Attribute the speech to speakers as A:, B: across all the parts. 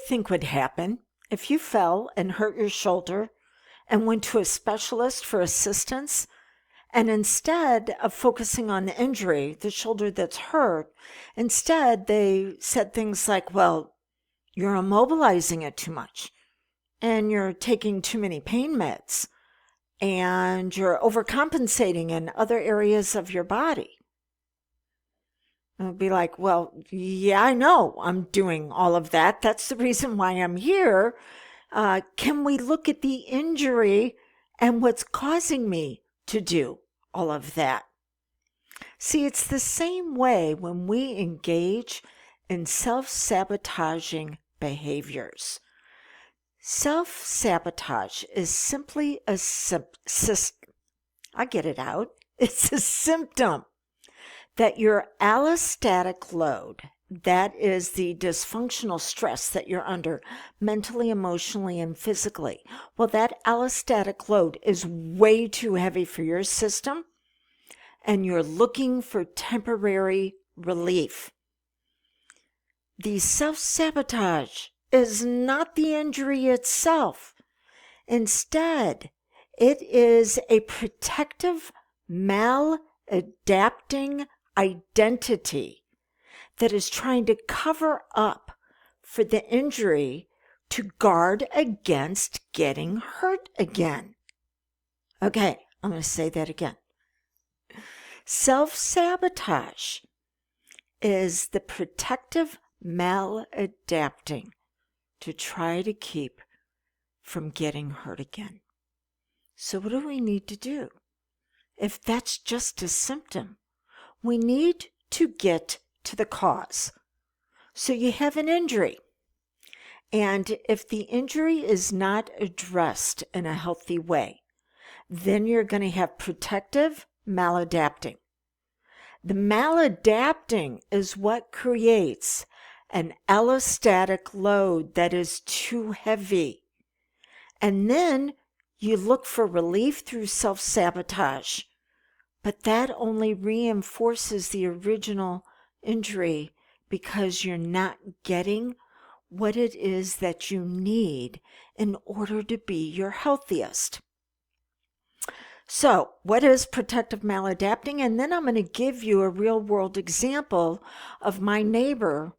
A: think would happen if you fell and hurt your shoulder and went to a specialist for assistance? And instead of focusing on the injury, the shoulder that's hurt, instead they said things like, well, you're immobilizing it too much, and you're taking too many pain meds, and you're overcompensating in other areas of your body. It would be like, well, yeah, I know I'm doing all of that. That's the reason why I'm here. Can we look at the injury and what's causing me to do all of that? See, it's the same way when we engage in self-sabotaging behaviors. Self-sabotage is simply a system. I get it out. It's a symptom that your allostatic load, that is the dysfunctional stress that you're under mentally, emotionally, and physically. Well, that allostatic load is way too heavy for your system, and you're looking for temporary relief. The self-sabotage is not the injury itself. Instead, it is a protective, maladapting identity that is trying to cover up for the injury to guard against getting hurt again. Okay, I'm going to say that again. Self-sabotage is the protective maladapting to try to keep from getting hurt again. So what do we need to do? If that's just a symptom, we need to get to the cause. So you have an injury, and if the injury is not addressed in a healthy way, then you're going to have protective maladapting. The maladapting is what creates an allostatic load that is too heavy. And then you look for relief through self-sabotage. But that only reinforces the original injury because you're not getting what it is that you need in order to be your healthiest. So, what is protective maladapting? And then I'm going to give you a real-world example of my neighbor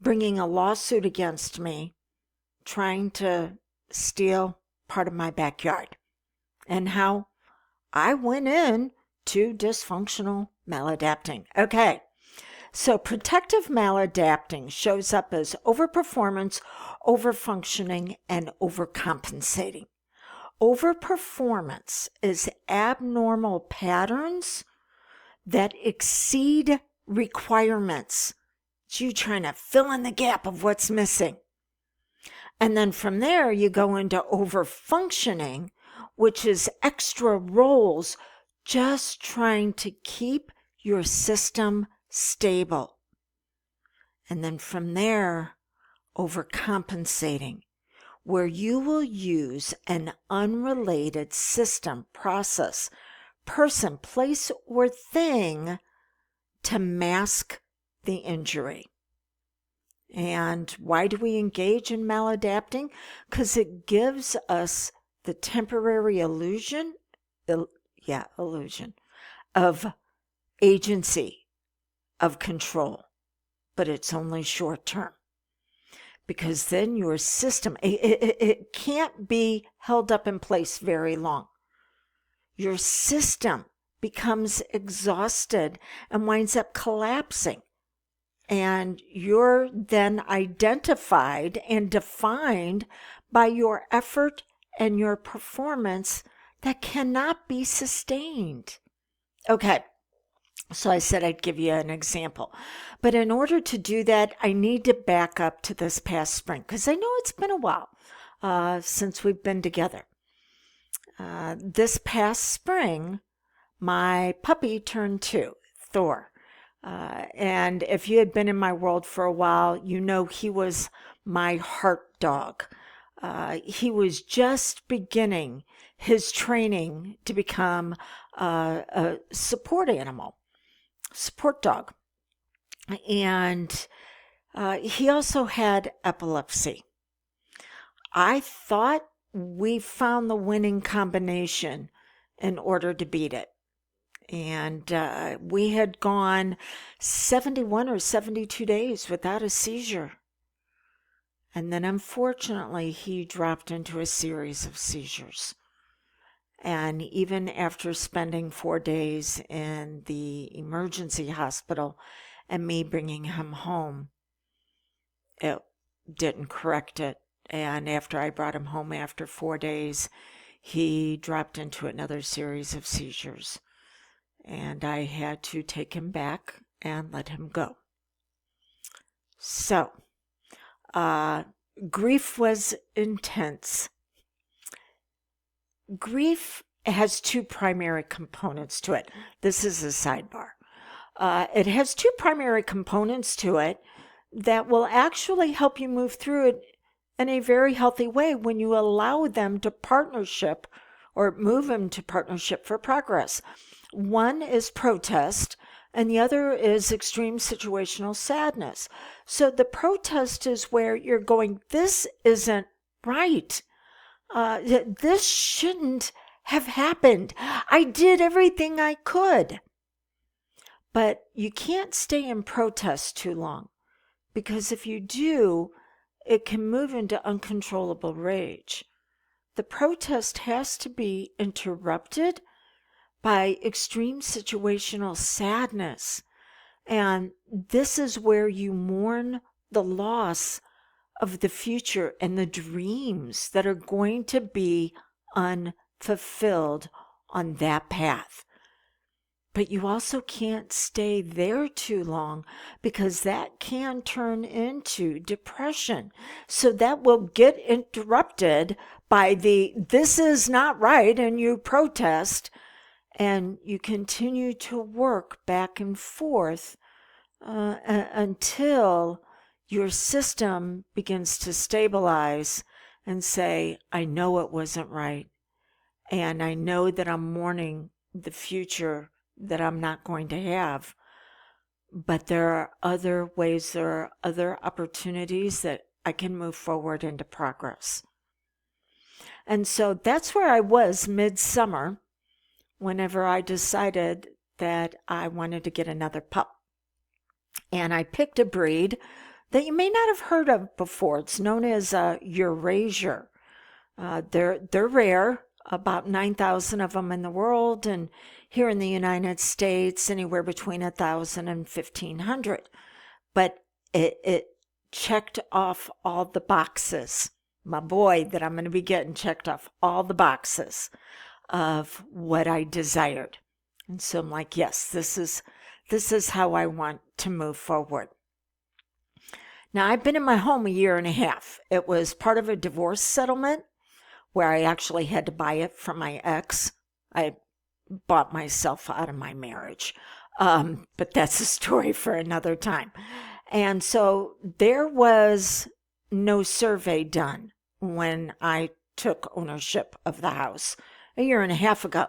A: bringing a lawsuit against me, trying to steal part of my backyard, and how I went in to dysfunctional maladapting. Okay, so protective maladapting shows up as overperformance, overfunctioning, and overcompensating. Overperformance is abnormal patterns that exceed requirements. It's you trying to fill in the gap of what's missing. And then from there, you go into overfunctioning, which is extra roles just trying to keep your system stable. And then from there, overcompensating, where you will use an unrelated system, process, person, place, or thing to mask the injury. And why do we engage in maladapting? Because it gives us the temporary illusion of agency, of control, but it's only short term. Because then your system, it can't be held up in place very long. Your system becomes exhausted and winds up collapsing. And you're then identified and defined by your effort and your performance that cannot be sustained. Okay, so I said I'd give you an example. But in order to do that, I need to back up to this past spring, because I know it's been a while since we've been together. This past spring, my puppy turned 2, Thor. And if you had been in my world for a while, you know he was my heart dog. He was just beginning his training to become a support animal, support dog. And he also had epilepsy. I thought we found the winning combination in order to beat it. And we had gone 71 or 72 days without a seizure. And then unfortunately, he dropped into a series of seizures. And even after spending 4 days in the emergency hospital and me bringing him home, it didn't correct it. And after I brought him home after 4 days, he dropped into another series of seizures. And I had to take him back and let him go. So, grief was intense. Grief has two primary components to it. This is a sidebar. It has two primary components to it that will actually help you move through it in a very healthy way when you allow them to partnership or move them to partnership for progress. One is protest, and the other is extreme situational sadness. So the protest is where you're going, this isn't right. This shouldn't have happened. I did everything I could. But you can't stay in protest too long, because if you do, it can move into uncontrollable rage. The protest has to be interrupted by extreme situational sadness. And this is where you mourn the loss of the future and the dreams that are going to be unfulfilled on that path. But you also can't stay there too long, because that can turn into depression. So that will get interrupted by this is not right, and you protest, and you continue to work back and forth until your system begins to stabilize and say, I know it wasn't right, and I know that I'm mourning the future that I'm not going to have. But there are other ways, there are other opportunities that I can move forward into progress. And so that's where I was midsummer whenever I decided that I wanted to get another pup. And I picked a breed that you may not have heard of before. It's known as Eurasier. They're rare, about 9,000 of them in the world, and here in the United States, anywhere between 1,000 and 1,500. But it checked off all the boxes. My boy that I'm going to be getting checked off all the boxes of what I desired. And so I'm like, yes, this is how I want to move forward. Now, I've been in my home a year and a half. It was part of a divorce settlement where I actually had to buy it from my ex. I bought myself out of my marriage. But that's a story for another time. And so there was no survey done when I took ownership of the house a year and a half ago.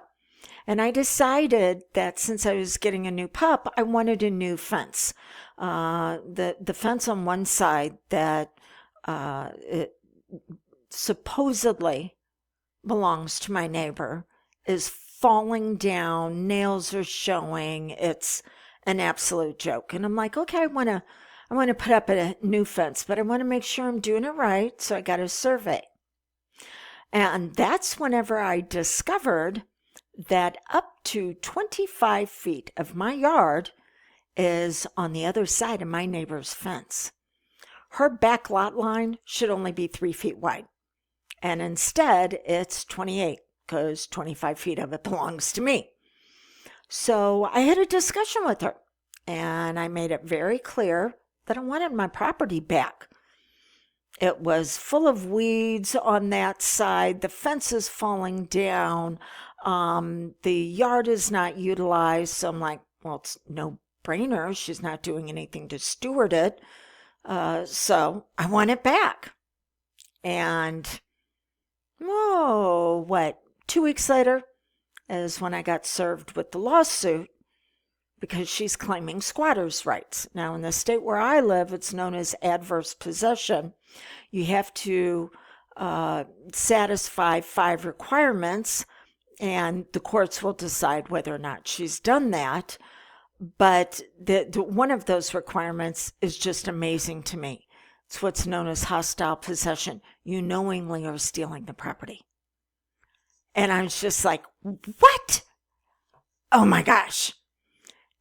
A: And I decided that since I was getting a new pup, I wanted a new fence. The fence on one side that it supposedly belongs to my neighbor is falling down, nails are showing. It's an absolute joke. And I'm like, okay, I want to put up a new fence, but I want to make sure I'm doing it right. So I got a survey. And that's whenever I discovered that up to 25 feet of my yard is on the other side of my neighbor's fence. Her back lot line should only be 3 feet wide. And instead, it's 28, because 25 feet of it belongs to me. So I had a discussion with her, and I made it very clear that I wanted my property back. It was full of weeds on that side. The fence is falling down. The yard is not utilized. So I'm like, well, it's no brainer. She's not doing anything to steward it. So I want it back. And, 2 weeks later is when I got served with the lawsuit, because she's claiming squatters' rights. Now, in the state where I live, it's known as adverse possession. You have to satisfy 5 requirements, and the courts will decide whether or not she's done that. But one of those requirements is just amazing to me. It's what's known as hostile possession. You knowingly are stealing the property. And I was just like, what? Oh my gosh.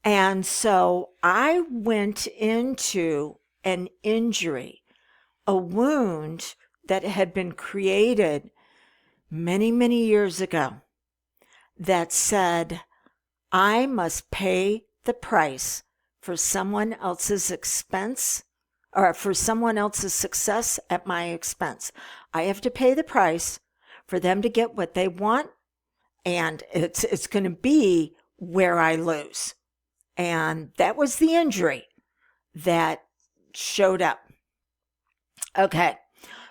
A: And so I went into an injury, a wound that had been created many, many years ago that said, I must pay the price for someone else's expense, or for someone else's success at my expense. I have to pay the price for them to get what they want, and it's going to be where I lose. And that was the injury that showed up. Okay.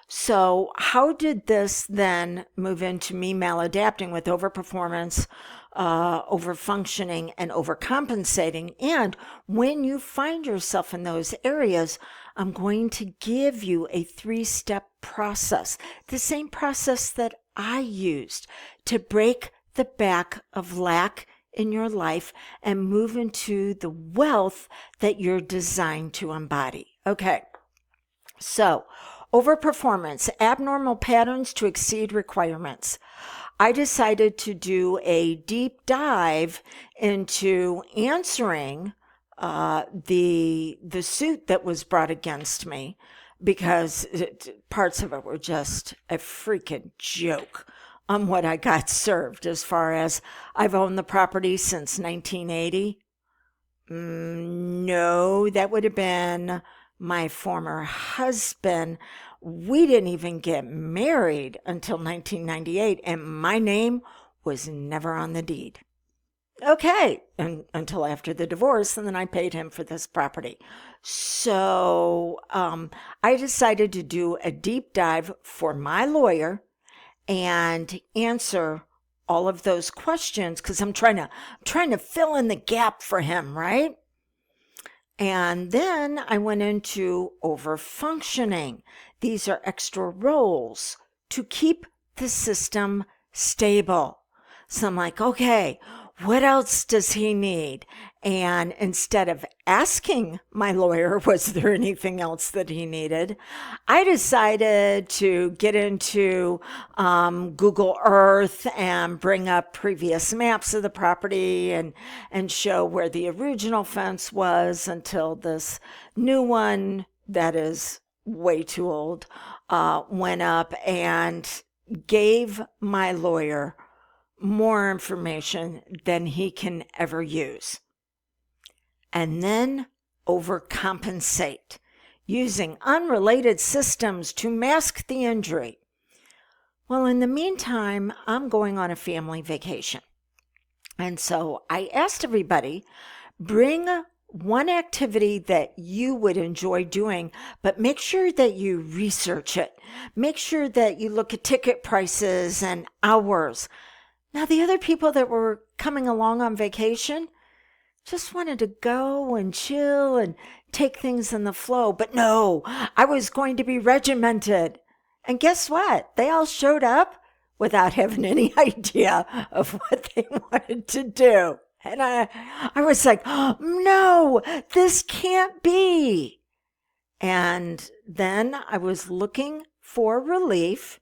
A: So how did this then move into me maladapting with overperformance, overfunctioning, and overcompensating? And when you find yourself in those areas, I'm going to give you a 3-step process, the same process that I used to break the back of lack in your life and move into the wealth that you're designed to embody. Okay. So, overperformance, abnormal patterns to exceed requirements. I decided to do a deep dive into answering the suit that was brought against me, because parts of it were just a freaking joke on what I got served, as far as I've owned the property since 1980. No, that would have been my former husband. We didn't even get married until 1998, and my name was never on the deed. Okay, until after the divorce, and then I paid him for this property. So I decided to do a deep dive for my lawyer and answer all of those questions, because I'm trying to fill in the gap for him, right? And then I went into overfunctioning. These are extra roles to keep the system stable. So I'm like, okay, what else does he need? And instead of asking my lawyer, was there anything else that he needed, I decided to get into Google Earth and bring up previous maps of the property and show where the original fence was until this new one that is way too old went up, and gave my lawyer more information than he can ever use. And then overcompensate, using unrelated systems to mask the injury. Well, in the meantime, I'm going on a family vacation. And so I asked everybody, bring one activity that you would enjoy doing, but make sure that you research it. Make sure that you look at ticket prices and hours. Now, the other people that were coming along on vacation just wanted to go and chill and take things in the flow. But no, I was going to be regimented. And guess what? They all showed up without having any idea of what they wanted to do. And I was like, oh, no, this can't be. And then I was looking for relief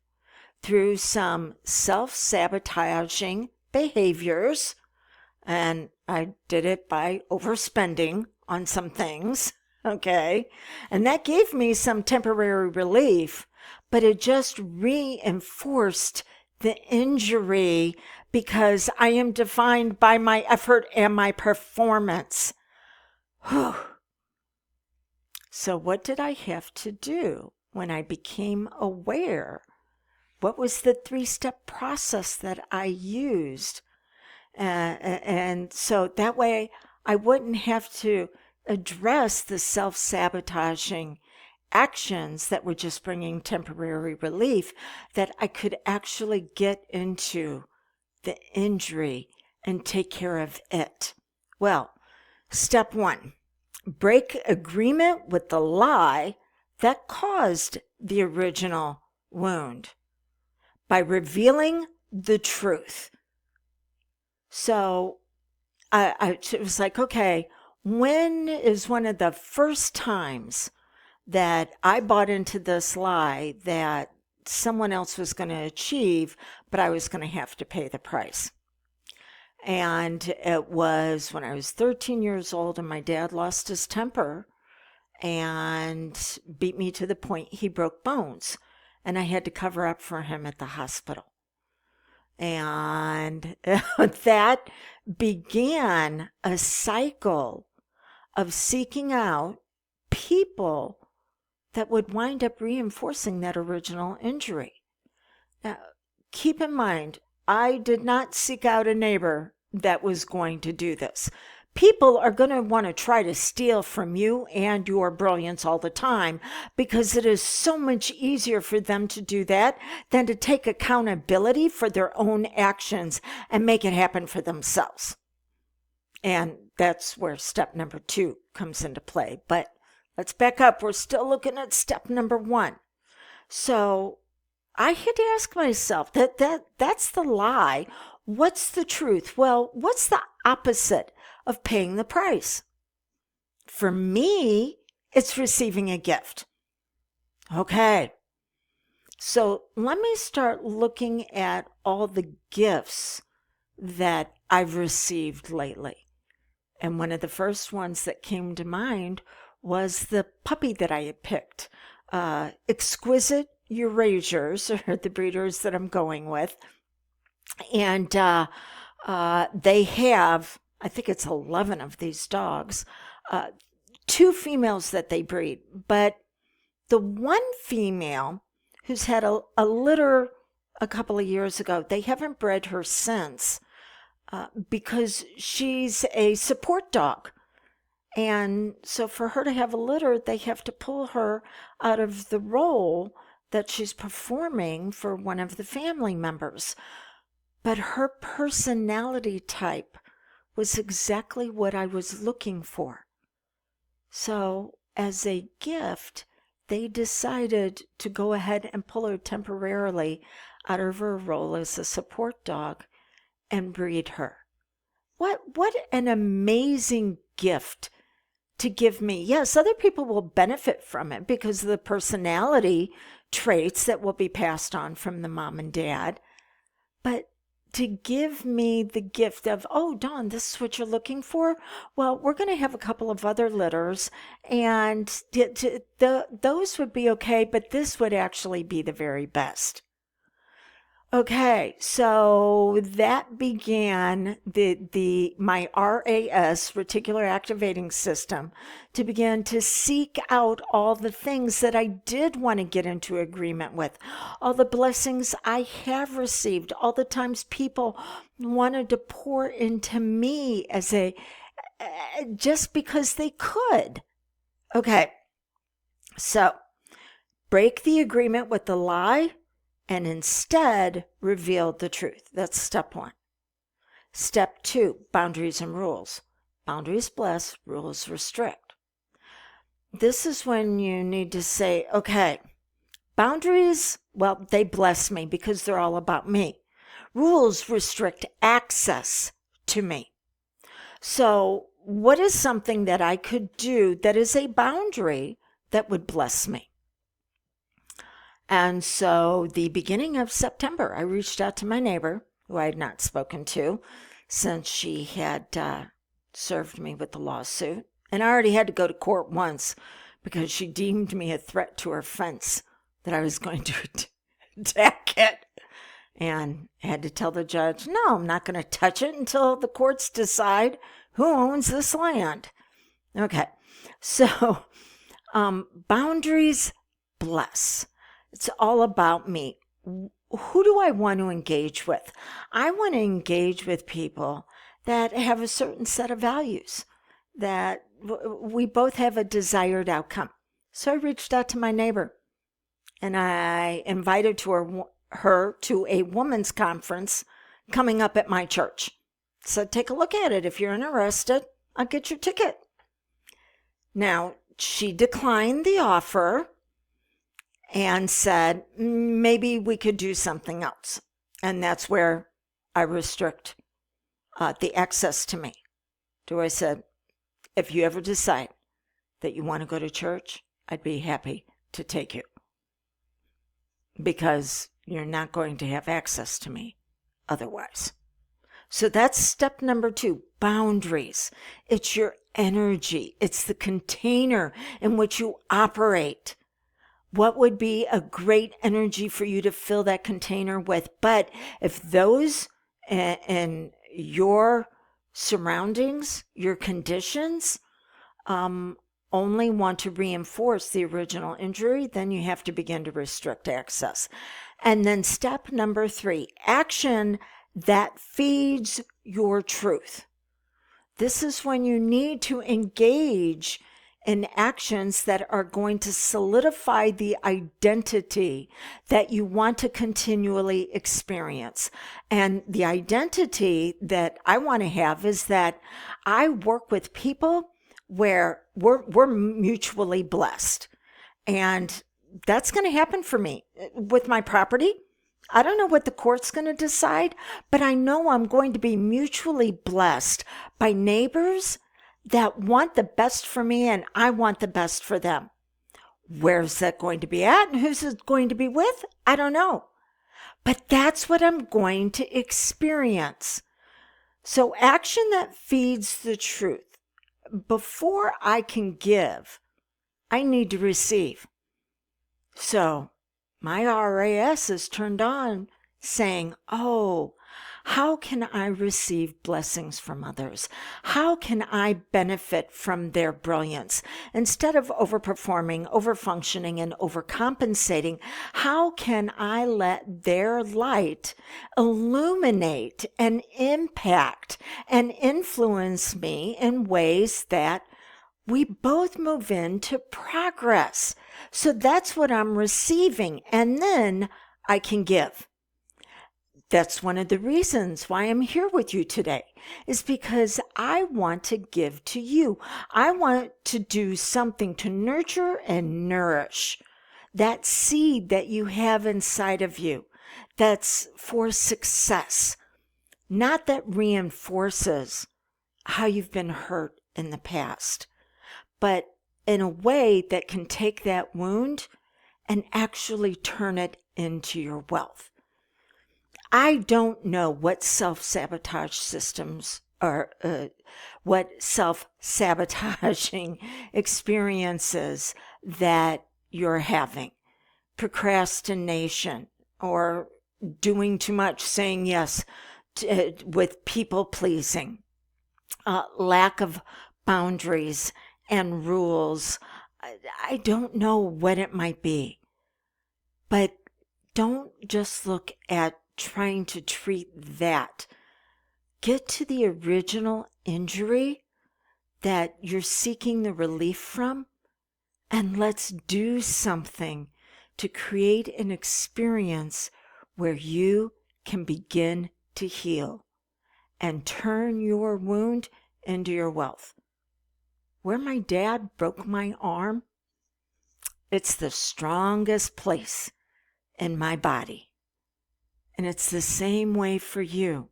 A: through some self-sabotaging behaviors, and I did it by overspending on some things, okay? And that gave me some temporary relief, but it just reinforced the injury, because I am defined by my effort and my performance. Whew. So what did I have to do when I became aware? What was the 3-step process that I used? And so that way I wouldn't have to address the self-sabotaging actions that were just bringing temporary relief, that I could actually get into the injury and take care of it. Well, step 1, break agreement with the lie that caused the original wound by revealing the truth. So it was like, okay, when is one of the first times that I bought into this lie that someone else was going to achieve, but I was going to have to pay the price? And it was when I was 13 years old and my dad lost his temper and beat me to the point he broke bones. And I had to cover up for him at the hospital. And that began a cycle of seeking out people that would wind up reinforcing that original injury. Now, keep in mind, I did not seek out a neighbor that was going to do this. People are going to want to try to steal from you and your brilliance all the time because it is so much easier for them to do that than to take accountability for their own actions and make it happen for themselves. And that's where step number 2 comes into play. But let's back up. We're still looking at step number 1. So I had to ask myself, that's the lie. What's the truth? Well, what's the opposite of paying the price? For me, it's receiving a gift. Okay. So let me start looking at all the gifts that I've received lately. And one of the first ones that came to mind was the puppy that I had picked. Exquisite Eurasiers are the breeders that I'm going with. And they have, I think it's 11 of these dogs, 2 females that they breed. But the one female who's had a litter a couple of years ago, they haven't bred her since because she's a support dog. And so for her to have a litter, they have to pull her out of the role that she's performing for one of the family members. But her personality type was exactly what I was looking for. So as a gift, they decided to go ahead and pull her temporarily out of her role as a support dog and breed her. What an amazing gift to give me. Yes, other people will benefit from it because of the personality traits that will be passed on from the mom and dad. But to give me the gift of, oh, Dawn, this is what you're looking for? Well, we're going to have a couple of other litters, and those would be okay, but this would actually be the very best. Okay, so that began my RAS, reticular activating system, to begin to seek out all the things that I did want to get into agreement with, all the blessings I have received, all the times people wanted to pour into me as just because they could. Okay, so break the agreement with the lie and instead revealed the truth. That's step 1. Step 2, boundaries and rules. Boundaries bless, rules restrict. This is when you need to say, okay, boundaries, well, they bless me because they're all about me. Rules restrict access to me. So what is something that I could do that is a boundary that would bless me? And so the beginning of September, I reached out to my neighbor, who I had not spoken to since she had served me with the lawsuit. And I already had to go to court once because she deemed me a threat to her fence that I was going to attack it. And I had to tell the judge, no, I'm not going to touch it until the courts decide who owns this land. Okay, so boundaries bless. It's all about me. Who do I want to engage with? I want to engage with people that have a certain set of values, that we both have a desired outcome. So I reached out to my neighbor and I invited her to a women's conference coming up at my church. So take a look at it. If you're interested, I'll get your ticket. Now, she declined the offer. and said, maybe we could do something else. And that's where I restrict the access to me. I said, if you ever decide that you want to go to church, I'd be happy to take you, because you're not going to have access to me otherwise. So that's step number 2, boundaries. It's your energy. It's the container in which you operate. What would be a great energy for you to fill that container with? But if those and your surroundings, your conditions, only want to reinforce the original injury, then you have to begin to restrict access. And then step number 3, action that feeds your truth. This is when you need to engage in actions that are going to solidify the identity that you want to continually experience. And the identity that I want to have is that I work with people where we're mutually blessed. And that's going to happen for me with my property. I don't know what the court's going to decide, but I know I'm going to be mutually blessed by neighbors that want the best for me and I want the best for them. Where's that going to be at and who's it going to be with? I don't know. But that's what I'm going to experience. So action that feeds the truth. Before I can give, I need to receive. So my RAS is turned on saying, oh, how can I receive blessings from others? How can I benefit from their brilliance? Instead of overperforming, overfunctioning, and overcompensating, how can I let their light illuminate and impact and influence me in ways that we both move into progress? So that's what I'm receiving, and then I can give. That's one of the reasons why I'm here with you today, is because I want to give to you. I want to do something to nurture and nourish that seed that you have inside of you that's for success, not that reinforces how you've been hurt in the past, but in a way that can take that wound and actually turn it into your wealth. I don't know what self-sabotage systems or what self-sabotaging experiences that you're having. Procrastination or doing too much, saying yes with people pleasing, lack of boundaries and rules. I don't know what it might be, but don't just look at trying to treat that. Get to the original injury that you're seeking the relief from, and let's do something to create an experience where you can begin to heal and turn your wound into your wealth. Where my dad broke my arm, it's the strongest place in my body. And it's the same way for you.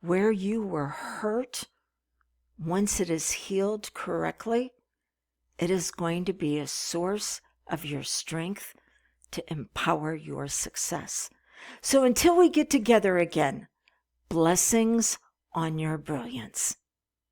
A: Where you were hurt, once it is healed correctly, it is going to be a source of your strength to empower your success. So until we get together again, blessings on your brilliance.